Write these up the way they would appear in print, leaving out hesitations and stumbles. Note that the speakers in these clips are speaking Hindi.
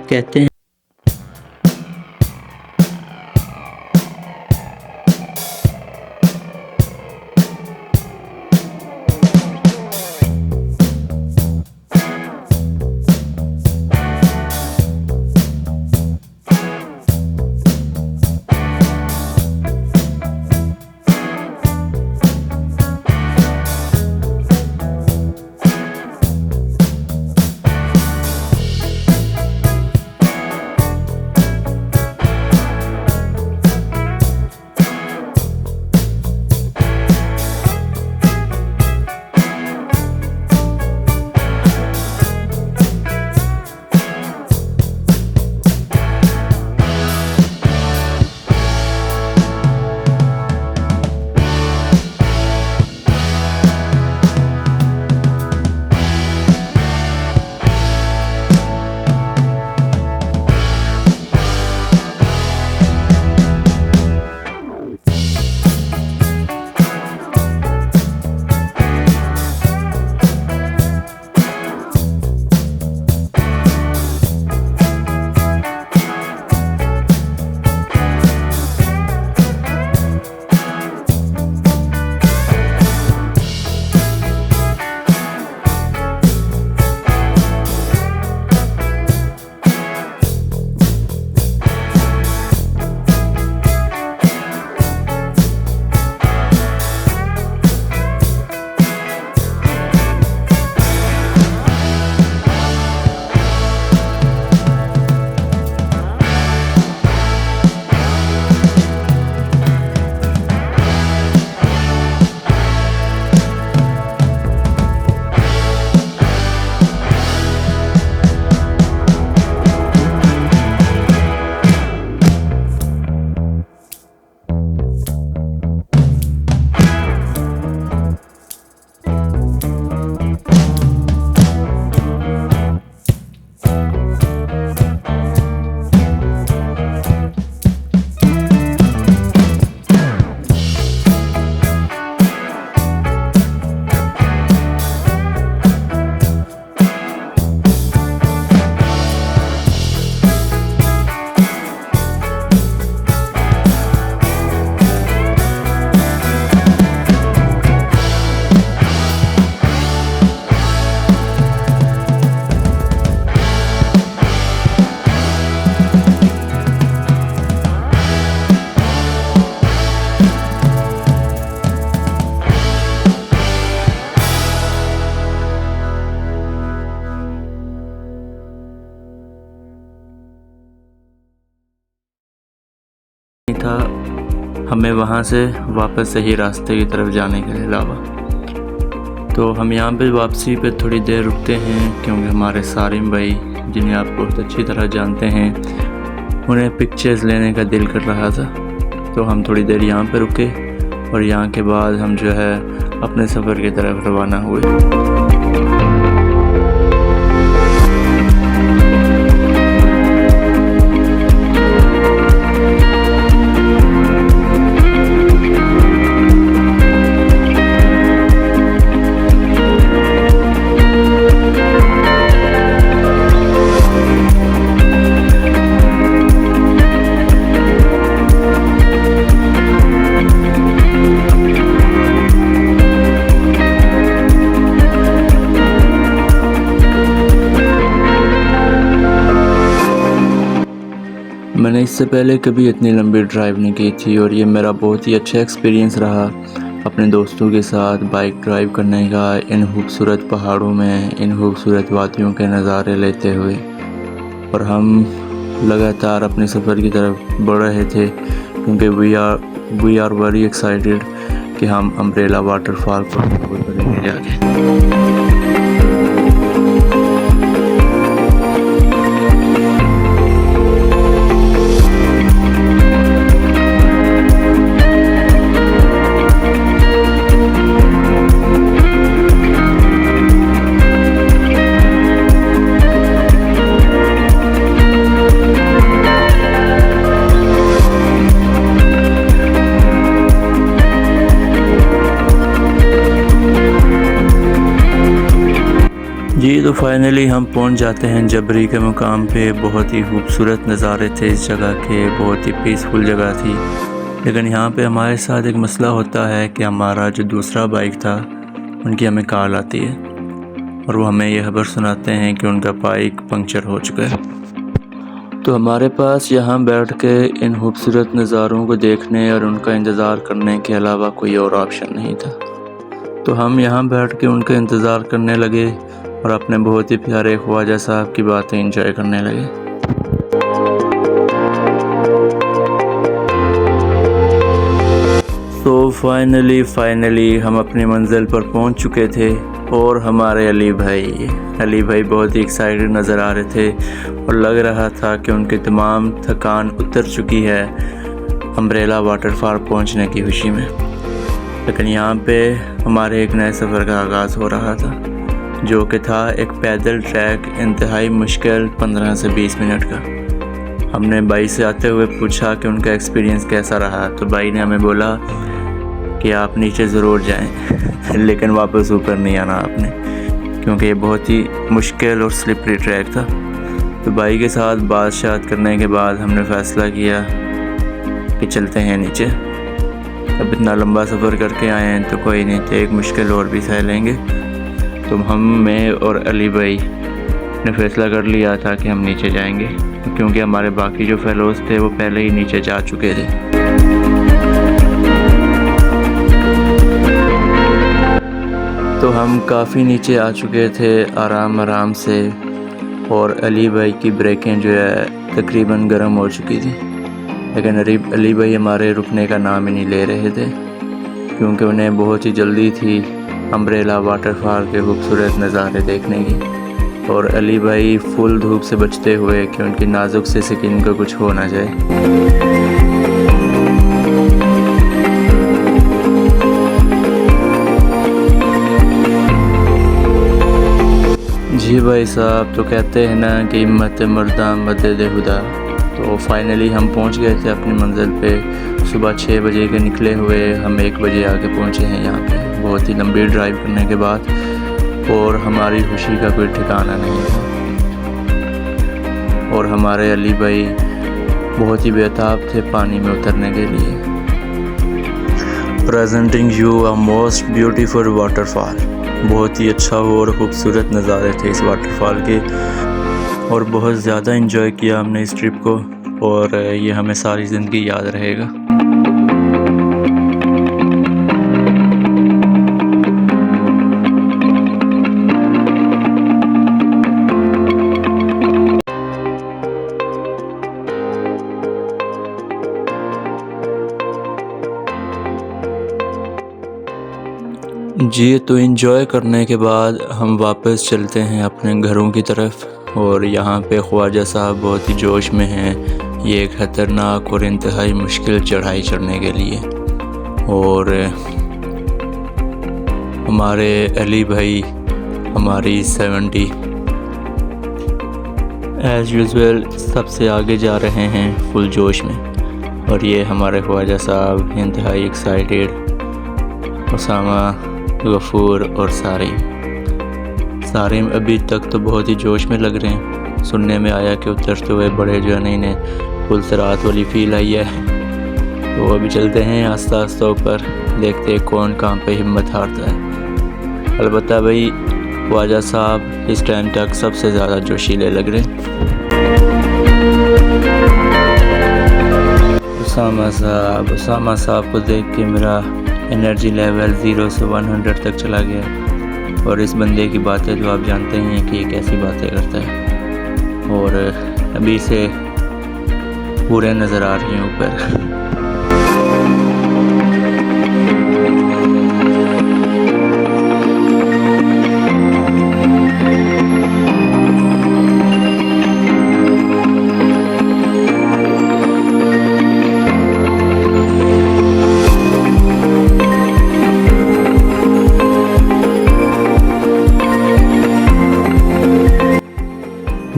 कहते हैं। था हमें वहाँ से वापस सही रास्ते की तरफ जाने के अलावा। तो हम यहाँ पे वापसी पे थोड़ी देर रुकते हैं, क्योंकि हमारे सारिम भाई, जिन्हें आप बहुत अच्छी तरह जानते हैं, उन्हें पिक्चर्स लेने का दिल कर रहा था। तो हम थोड़ी देर यहाँ पे रुके और यहाँ के बाद हम जो है अपने सफ़र की तरफ रवाना हुए। मैंने इससे पहले कभी इतनी लंबी ड्राइव नहीं की थी और ये मेरा बहुत ही अच्छा एक्सपीरियंस रहा अपने दोस्तों के साथ बाइक ड्राइव करने का, इन खूबसूरत पहाड़ों में, इन खूबसूरत वादियों के नज़ारे लेते हुए। और हम लगातार अपने सफ़र की तरफ बढ़ रहे थे, क्योंकि वी आर वेरी एक्साइटेड कि हम अम्ब्रेला वाटरफॉल पर करेंगे जाके। जी तो फाइनली हम पहुंच जाते हैं जबरी के मुकाम पे। बहुत ही खूबसूरत नज़ारे थे इस जगह के, बहुत ही पीसफुल जगह थी। लेकिन यहाँ पे हमारे साथ एक मसला होता है कि हमारा जो दूसरा बाइक था उनकी हमें कॉल आती है और वो हमें यह खबर सुनाते हैं कि उनका बाइक पंक्चर हो चुका है। तो हमारे पास यहाँ बैठ के इन खूबसूरत नज़ारों को देखने और उनका इंतज़ार करने के अलावा कोई और ऑप्शन नहीं था। तो हम यहाँ बैठ के उनका इंतज़ार करने लगे और अपने बहुत ही प्यारे ख्वाजा साहब की बातें एंजॉय करने लगे। तो फाइनली हम अपनी मंजिल पर पहुँच चुके थे और हमारे अली भाई बहुत ही एक्साइटेड नज़र आ रहे थे और लग रहा था कि उनकी तमाम थकान उतर चुकी है अम्ब्रेला वाटरफॉल पहुंचने की खुशी में। लेकिन यहाँ पे हमारे एक नए सफ़र का आगाज़ हो रहा था, जो कि था एक पैदल ट्रैक इंतहाई मुश्किल 15 से 20 मिनट का। हमने भाई से आते हुए पूछा कि उनका एक्सपीरियंस कैसा रहा, तो भाई ने हमें बोला कि आप नीचे ज़रूर जाएं लेकिन वापस ऊपर नहीं आना आपने, क्योंकि ये बहुत ही मुश्किल और स्लिपरी ट्रैक था। तो भाई के साथ बात करने के बाद हमने फ़ैसला किया कि चलते हैं नीचे। अब इतना लंबा सफ़र करके आए हैं तो कोई नहीं, तो एक मुश्किल और भी सह लेंगे। तो मैं और अली भाई ने फ़ैसला कर लिया था कि हम नीचे जाएंगे, क्योंकि हमारे बाकी जो फेलोज़ थे वो पहले ही नीचे जा चुके थे। तो हम काफ़ी नीचे आ चुके थे आराम से, और अली भाई की ब्रेकें जो है तकरीबन गर्म हो चुकी थी। लेकिन अली भाई हमारे रुकने का नाम ही नहीं ले रहे थे, क्योंकि उन्हें बहुत ही जल्दी थी अम्ब्रेला वाटरफॉल के खूबसूरत नज़ारे देखने की। और अली भाई फुल धूप से बचते हुए कि उनकी नाजुक से स्किन को कुछ हो ना जाए। जी भाई साहब, तो कहते हैं ना कि हिम्मत मर्दा मदद खुदा। तो फाइनली हम पहुंच गए थे अपनी मंजिल पे। सुबह 6 बजे के निकले हुए हम 1 बजे आके पहुंचे हैं यहाँ पे, बहुत ही लंबी ड्राइव करने के बाद, और हमारी खुशी का कोई ठिकाना नहीं था। और हमारे अली भाई बहुत ही बेताब थे पानी में उतरने के लिए। Presenting you a most beautiful waterfall. बहुत ही अच्छा और ख़ूबसूरत नज़ारे थे इस वाटरफॉल के, और बहुत ज़्यादा एंजॉय किया हमने इस ट्रिप को, और ये हमें सारी ज़िंदगी याद रहेगा। जी तो एंजॉय करने के बाद हम वापस चलते हैं अपने घरों की तरफ, और यहाँ पे ख्वाजा साहब बहुत ही जोश में हैं ये एक ख़तरनाक और इंतहाई मुश्किल चढ़ाई चढ़ने के लिए। और हमारे अली भाई हमारी 70 एज़ यूजुअल सबसे आगे जा रहे हैं फुल जोश में, और ये हमारे ख्वाजा साहब इंतहाई एक्साइटेड। उसामा, गफूर और सारिम अभी तक तो बहुत ही जोश में लग रहे हैं। सुनने में आया कि उतरते हुए बड़े जो है इन्हें फुल सरात वाली फील आई है। तो अभी चलते हैं आस्ता आस्ता ऊपर, देखते हैं कौन कहाँ पे हिम्मत हारता है। अलबत्ता भाई ख्वाजा साहब इस टाइम तक सबसे ज़्यादा जोशीले लग रहे हैं। उसामा साहब को देख के मेरा एनर्जी लेवल 0 से 100 तक चला गया। और इस बंदे की बातें तो आप जानते ही हैं कि ये कैसी बातें करता है, और अभी से पूरे नज़र आ रही हैं ऊपर।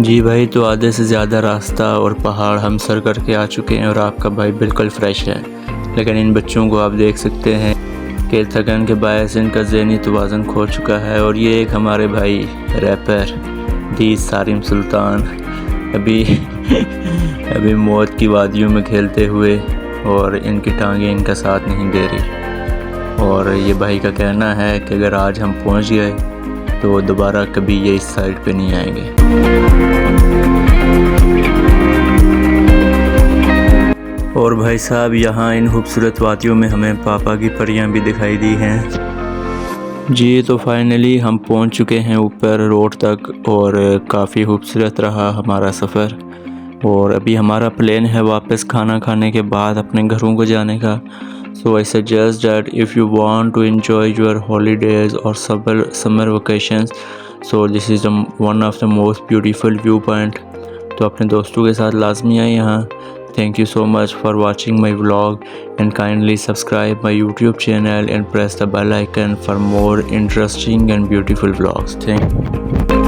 जी भाई, तो आधे से ज़्यादा रास्ता और पहाड़ हम सर करके आ चुके हैं, और आपका भाई बिल्कुल फ्रेश है। लेकिन इन बच्चों को आप देख सकते हैं कि थकन के बायस इनका ज़हनी तवाज़ुन खो चुका है। और ये एक हमारे भाई रैपर दी सारिम सुल्तान अभी मौत की वादियों में खेलते हुए, और इनकी टांगें इनका साथ नहीं दे रही। और ये भाई का कहना है कि अगर आज हम पहुंच गए तो दोबारा कभी ये इस साइड पे नहीं आएंगे। और भाई साहब, यहाँ इन खूबसूरत वादियों में हमें पापा की परियां भी दिखाई दी हैं जी। तो फाइनली हम पहुंच चुके हैं ऊपर रोड तक, और काफ़ी खूबसूरत रहा हमारा सफ़र। और अभी हमारा प्लान है वापस खाना खाने के बाद अपने घरों को जाने का। So I suggest that if you want to enjoy your holidays or summer vacations, so this is one of the most beautiful viewpoint. तो अपने दोस्तों के साथ लाजमी आए यहाँ। Thank you so much for watching my vlog, and kindly subscribe my YouTube channel and press the bell icon for more interesting and beautiful vlogs. Thank you.